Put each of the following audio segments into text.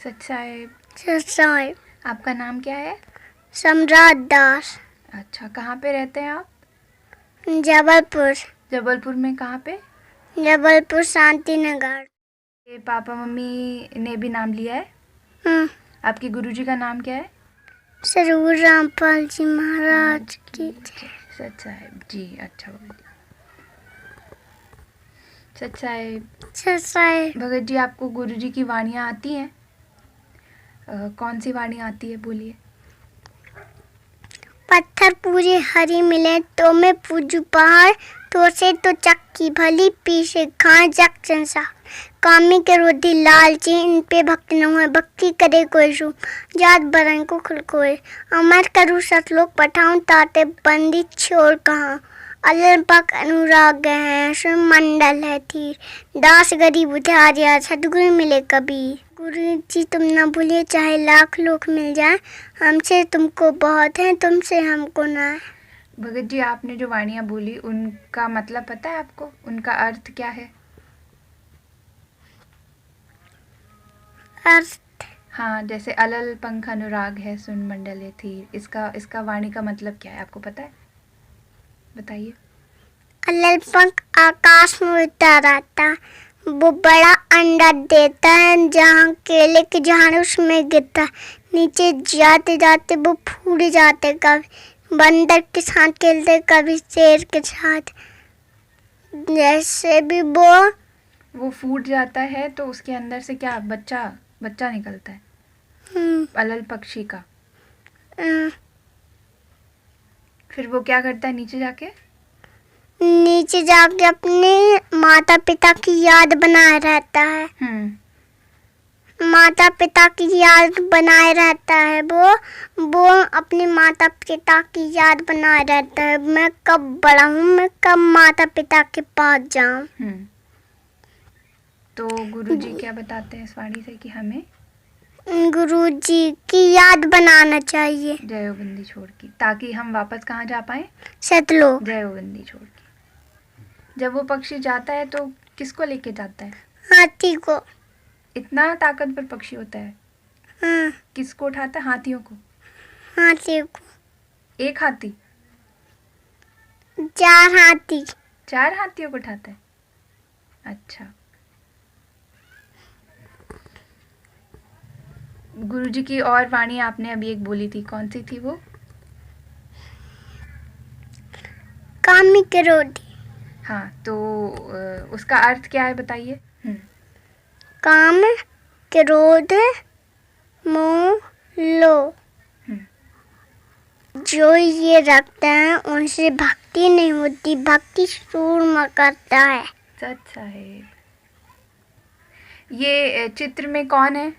सच साहेब। सच साहेब। आपका नाम क्या है? सम्राट दास। अच्छा, कहाँ पे रहते हैं आप? जबलपुर। जबलपुर में कहाँ पे? जबलपुर शांति नगर। ये पापा मम्मी ने भी नाम लिया है? आपके गुरुजी का नाम क्या है? सरूर रामपाल जी महाराज की। सच साहेब जी। अच्छा सच साहेब। सच साहेब। भगत जी, आपको गुरुजी की वाणियाँ आती हैं? कौन सी वाणी आती है, बोलिए। पत्थर पूरी हरी मिले तो मैं पूजू पहाड़, तो से तो चक्की भली पीछे खाए जग संसार। कामी के रोधी लालची इन पे भक्ति न हुए, भक्ति करे कोई सु जात बरन को खुलकोए। अमर करूँ सतलोक पठाऊं ताते बंदी छोड़ कहाँ। अलर पक अनुराग है मंडल है थी, दास गरीब उधारिया सदगुरु मिले कबीर। गुरु जी तुम न भूलिए चाहे लाख लोग मिल जाए, हमसे तुमको बहुत है तुमसे हमको ना है। भगत जी, आपने जो वाणियाँ बोली उनका मतलब पता है आपको? उनका अर्थ क्या है? अर्थ? हाँ, जैसे अलल पंख अनुराग है सुन मंडल है थी, इसका वाणी का मतलब क्या है, आपको पता है? बताइए। अलल पंख आकाश में उड़ता रहता, वो बड़ा अंडा देता है, जहाँ केले के झाड़ उसमें गिरता, नीचे जाते जाते वो फूट जाते, कभी बंदर के साथ खेलते कभी शेर के साथ। जैसे भी वो फूट जाता है तो उसके अंदर से क्या बच्चा निकलता है? अलल पक्षी का। फिर वो क्या करता है नीचे जाके अपने माता पिता की याद बनाए रहता है। माता पिता की याद बनाए रहता है, वो अपने माता पिता की याद बनाए रहता है, मैं कब बड़ा हूँ, मैं कब माता पिता के पास जाऊँ। तो गुरुजी क्या बताते हैं इस वाणी से कि हमें गुरुजी की याद बनाना चाहिए, जयोबंदी छोड़ की, ताकि हम वापस कहाँ जा पाए? सतलोक। जयोबंदी छोड़ की। जब वो पक्षी जाता है तो किसको लेके जाता है? हाथी को। इतना ताकतवर पक्षी होता है? किसको उठाता है? हाथियों को। हाथी को। एक हाथी? 4 हाथी। 4 हाथियों को उठाता है? अच्छा। गुरुजी की और वाणी आपने अभी एक बोली थी, कौन सी थी वो? कामी के रोधी। हाँ, तो उसका अर्थ क्या है, बताइए। काम क्रोध मोह लोभ, जो ये रखते हैं उनसे भक्ति नहीं होती, भक्ति सूरमा करता है। सच साहेब। ये चित्र में कौन है?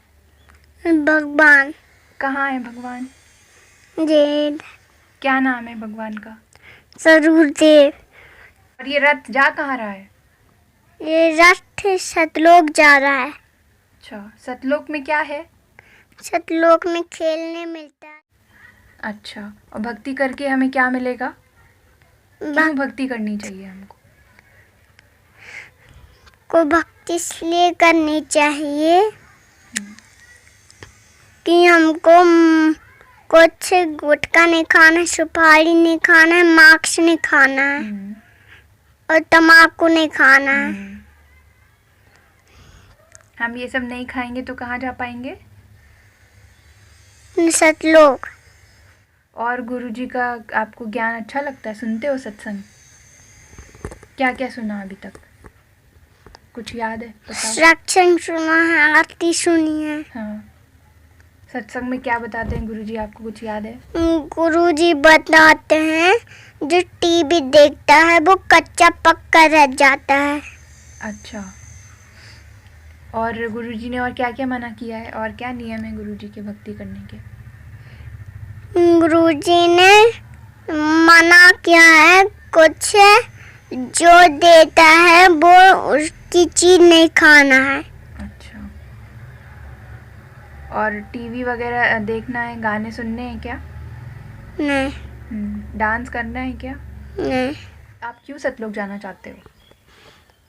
भगवान। कहाँ है भगवान? जेद। क्या नाम है भगवान का? सरूर देव। और ये रथ जा कहाँ रहा है? ये रथ सतलोक जा रहा है। अच्छा, सतलोक में क्या है? सतलोक में खेलने मिलता है। अच्छा, और भक्ति करके हमें क्या मिलेगा? क्यों भक्ति करनी चाहिए हमको? को भक्ति इसलिए करनी चाहिए कि हमको कुछ गुटखा नहीं खाना, सुपारी नहीं खाना है, मार्क्स नहीं खाना है और तम्बाकू नहीं खाना है। हम ये सब नहीं खाएंगे तो कहाँ जा पाएंगे? सतलोक। और गुरुजी का आपको ज्ञान अच्छा लगता है? सुनते हो सत्संग? क्या क्या सुना अभी तक? कुछ याद है? सत्संग सुना है, आरती सुनी है। हाँ, सत्संग में क्या बताते हैं गुरुजी, आपको कुछ याद है? गुरुजी बताते हैं जो टीवी देखता है वो कच्चा पक्का रह जाता है। अच्छा, और गुरुजी ने और क्या क्या मना किया है, और क्या नियम है गुरुजी के भक्ति करने के? गुरुजी ने मना किया है कुछ जो देता है वो उसकी चीज नहीं खाना है। अच्छा, और टीवी वगैरह देखना है, गाने सुनने हैं क्या? नहीं। डांस करना है क्या? नहीं। आप क्यों सतलोक जाना चाहते हो?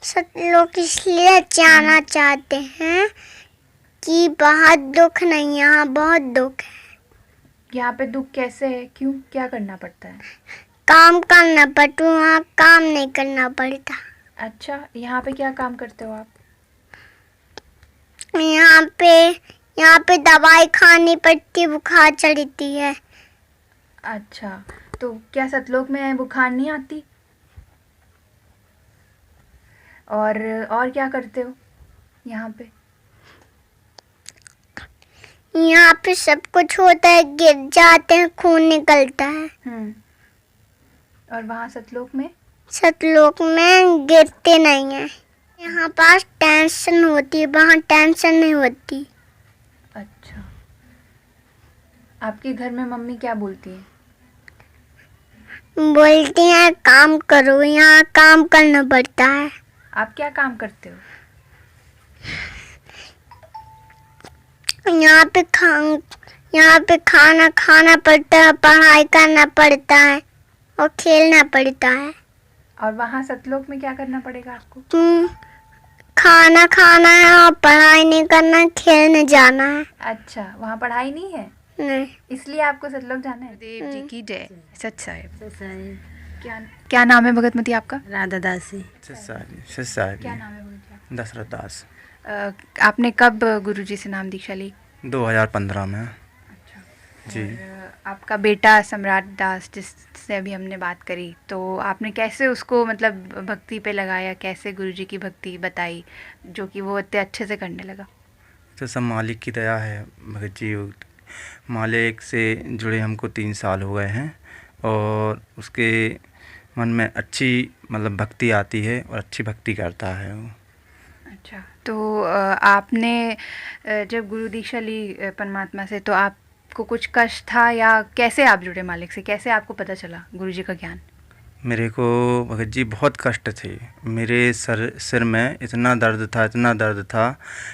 सतलोक इसलिए जाना चाहते हैं कि बहुत दुख नहीं, यहाँ बहुत दुख है। यहाँ पे दुख कैसे है, क्यों, क्या करना पड़ता है? काम करना पड़ता, वहाँ काम नहीं करना पड़ता। अच्छा, यहाँ पे क्या काम करते हो आप? यहाँ पे दवाई खानी पड़ती, बुखार चढ़ती है। अच्छा, तो क्या सतलोक में बुखार नहीं आती? और क्या करते हो यहाँ पे? यहाँ पे सब कुछ होता है, गिर जाते हैं, खून निकलता है। और वहाँ सतलोक में? सतलोक में गिरते नहीं है। यहाँ पास टेंशन होती है, वहाँ टेंशन नहीं होती। अच्छा, आपके घर में मम्मी क्या बोलती है? बोलती हैं काम करो, यहाँ काम करना पड़ता है। आप क्या काम करते हो? यहाँ पे खाना खाना पड़ता है, पढ़ाई करना पड़ता है और खेलना पड़ता है। और वहाँ सतलोक में क्या करना पड़ेगा आपको? खाना खाना है और पढ़ाई नहीं करना, खेलने जाना है। अच्छा, वहाँ पढ़ाई नहीं है? नहीं। इसलिए आपको सतलोक जाना है। देव जी की जय। सच साहिब। क्या नाम है भगतमती आपका? राधा दासी। क्या नाम है भगत जी? दशरथ दास। आपने कब गुरुजी से नाम दीक्षा ली? 2015 में। अच्छा जी। और आपका बेटा सम्राट दास जिससे अभी हमने बात करी, तो आपने कैसे उसको मतलब भक्ति पे लगाया, कैसे गुरुजी की भक्ति बताई जो कि वो इतने अच्छे से करने लगा? तो सब मालिक की दया है भगत जी। मालिक से जुड़े हमको 3 साल हो गए हैं और उसके मन में अच्छी मतलब भक्ति आती है और अच्छी भक्ति करता है वो। अच्छा, तो आपने जब गुरु दीक्षा ली परमात्मा से, तो आपको कुछ कष्ट था या कैसे आप जुड़े मालिक से, कैसे आपको पता चला गुरुजी का ज्ञान? मेरे को भगत जी बहुत कष्ट थे। मेरे सिर में इतना दर्द था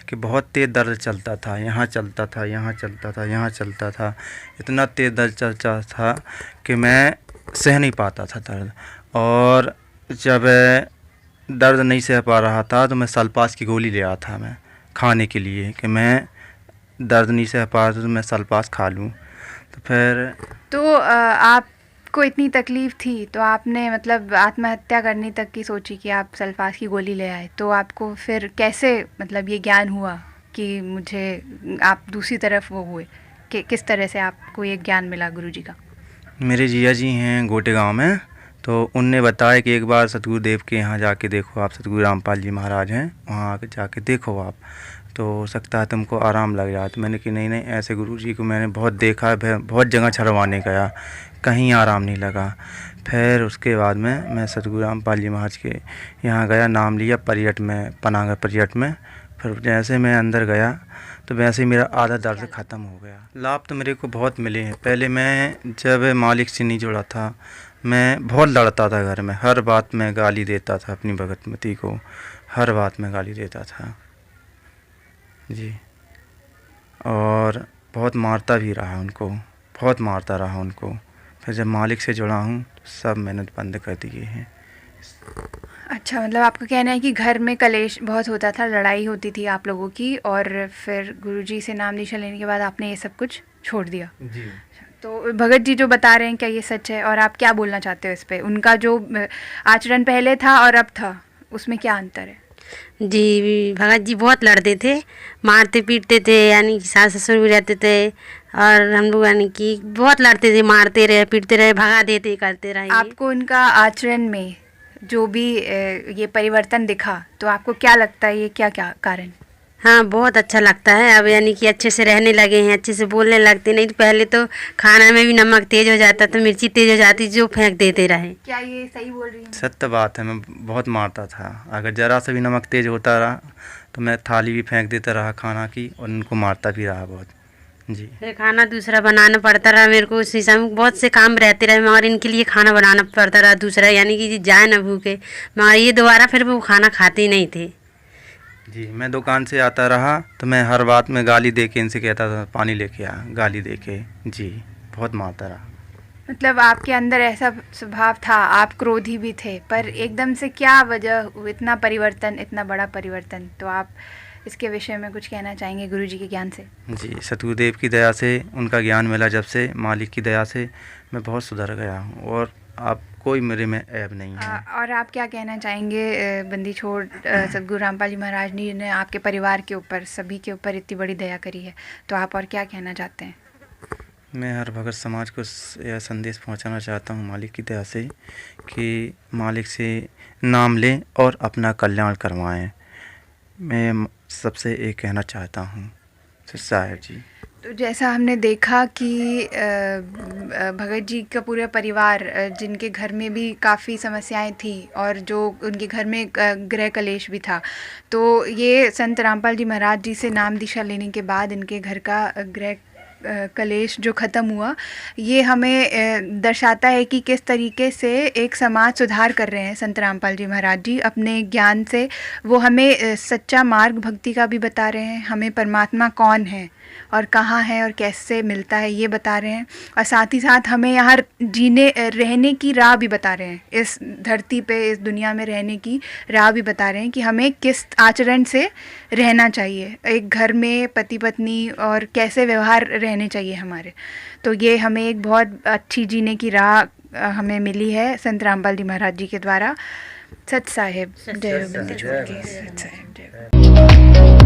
कि बहुत तेज़ दर्द चलता था, यहाँ चलता था, यहाँ चलता था, यहाँ चलता था। इतना तेज़ दर्द चलता था कि मैं सह नहीं पाता था दर्द। और जब दर्द नहीं सह पा रहा था तो मैं सल्पास की गोली ले आया था मैं खाने के लिए, कि मैं दर्द नहीं सह पा रहा था तो मैं सल्पास खा लूँ। तो फिर तो आपको इतनी तकलीफ़ थी तो आपने मतलब आत्महत्या करने तक की सोची कि आप सल्फास की गोली ले आए। तो आपको फिर कैसे मतलब ये ज्ञान हुआ कि मुझे, आप दूसरी तरफ वो हुए कि किस तरह से आपको ये ज्ञान मिला गुरुजी का? मेरे जिया जी हैं गोटे गांव में, तो उनने बताया कि एक बार सतगुरु देव के यहाँ जाके देखो आप, सतगुरु रामपाल जी महाराज हैं, वहाँ आके जाके देखो आप, तो हो सकता है तुमको आराम लग जाए। तो मैंने कि नहीं, ऐसे गुरुजी को मैंने बहुत देखा है, बहुत जगह छड़वाने गया, कहीं आराम नहीं लगा। फिर उसके बाद में मैं सतगुरु रामपाल जी महाराज के यहाँ गया, नाम लिया पर्यट में, पनागर पर्यट में। फिर जैसे मैं अंदर गया तो वैसे ही मेरा आधा दर्द ख़त्म हो गया। लाभ तो मेरे को बहुत मिले हैं। पहले मैं जब मालिक से नहीं जुड़ा था, मैं बहुत लड़ता था घर में, हर बात में गाली देता था अपनी भगतमती को, हर बात में गाली देता था जी। और बहुत मारता भी रहा उनको, बहुत मारता रहा उनको। फिर जब मालिक से जुड़ा हूँ तो सब मैंने बंद कर दिए हैं। अच्छा, मतलब आपका कहना है कि घर में कलेश बहुत होता था, लड़ाई होती थी आप लोगों की, और फिर गुरुजी से नाम दीक्षा लेने के बाद आपने ये सब कुछ छोड़ दिया जी। तो भगत जी जो बता रहे हैं क्या ये सच है, और आप क्या बोलना चाहते हो इस पे? उनका जो आचरण पहले था और अब था उसमें क्या अंतर है? जी, भगत जी बहुत लड़ते थे, मारते पीटते थे, यानी कि सास ससुर भी रहते थे, और हम लोग यानी कि बहुत लड़ते थे, मारते रहे, पीटते रहे, भगा देते, करते रहे। आपको उनका आचरण में जो भी ये परिवर्तन दिखा, तो आपको क्या लगता है ये क्या क्या कारण? हाँ, बहुत अच्छा लगता है अब, यानी कि अच्छे से रहने लगे हैं, अच्छे से बोलने लगते। नहीं तो पहले तो खाना में भी नमक तेज हो जाता था, मिर्ची तेज हो जाती, जो फेंक देते रहे। क्या ये सही बोल रही हैं? सत्य बात है, मैं बहुत मारता था। अगर ज़रा सा भी नमक तेज होता रहा तो मैं थाली भी फेंक देता रहा खाना की, और उनको मारता भी रहा बहुत जी। फिर खाना दूसरा बनाना पड़ता रहा मेरे को, उस समय बहुत से काम रहते रहे, मगर इनके लिए खाना बनाना पड़ता रहा दूसरा, यानी कि जाए ना भूखे, मगर ये दोबारा फिर वो खाना खाते नहीं थे जी। मैं दुकान से आता रहा तो मैं हर बात में गाली दे के इनसे कहता था पानी लेके आ, गाली दे के जी, बहुत मारता रहा। मतलब आपके अंदर ऐसा स्वभाव था, आप क्रोधी भी थे, पर एकदम से क्या वजह इतना परिवर्तन, इतना बड़ा परिवर्तन? तो आप इसके विषय में कुछ कहना चाहेंगे गुरुजी के ज्ञान से? जी, सतगुरुदेव की दया से, उनका ज्ञान मिला जब से, मालिक की दया से मैं बहुत सुधर गया हूँ और अब कोई मेरे में ऐब नहीं है। और आप क्या कहना चाहेंगे बंदी छोड़ सतगुरु रामपाल जी महाराज जी ने आपके परिवार के ऊपर, सभी के ऊपर इतनी बड़ी दया करी है, तो आप और क्या कहना चाहते हैं? मैं हर भगत समाज को यह संदेश पहुंचाना चाहता हूं मालिक की दया से कि मालिक से नाम लें और अपना कल्याण करवाएं। मैं सबसे ये कहना चाहता हूं साहब जी। तो जैसा हमने देखा कि भगत जी का पूरा परिवार, जिनके घर में भी काफ़ी समस्याएं थी और जो उनके घर में गृह कलेश भी था, तो ये संत रामपाल जी महाराज जी से नाम दीक्षा लेने के बाद इनके घर का गृह कलेश जो ख़त्म हुआ, ये हमें दर्शाता है कि किस तरीके से एक समाज सुधार कर रहे हैं संत रामपाल जी महाराज जी अपने ज्ञान से। वो हमें सच्चा मार्ग भक्ति का भी बता रहे हैं, हमें परमात्मा कौन है और कहाँ है और कैसे मिलता है ये बता रहे हैं, और साथ ही साथ हमें यहाँ रहने की राह भी बता रहे हैं, इस धरती पे, इस दुनिया में रहने की राह भी बता रहे हैं कि हमें किस आचरण से रहना चाहिए, एक घर में पति पत्नी, और कैसे व्यवहार रहने चाहिए हमारे। तो ये हमें एक बहुत अच्छी जीने की राह हमें मिली है संत रामपाल जी महाराज जी के द्वारा। सत साहिब जय बंदी छोड़ के, सत साहिब जय।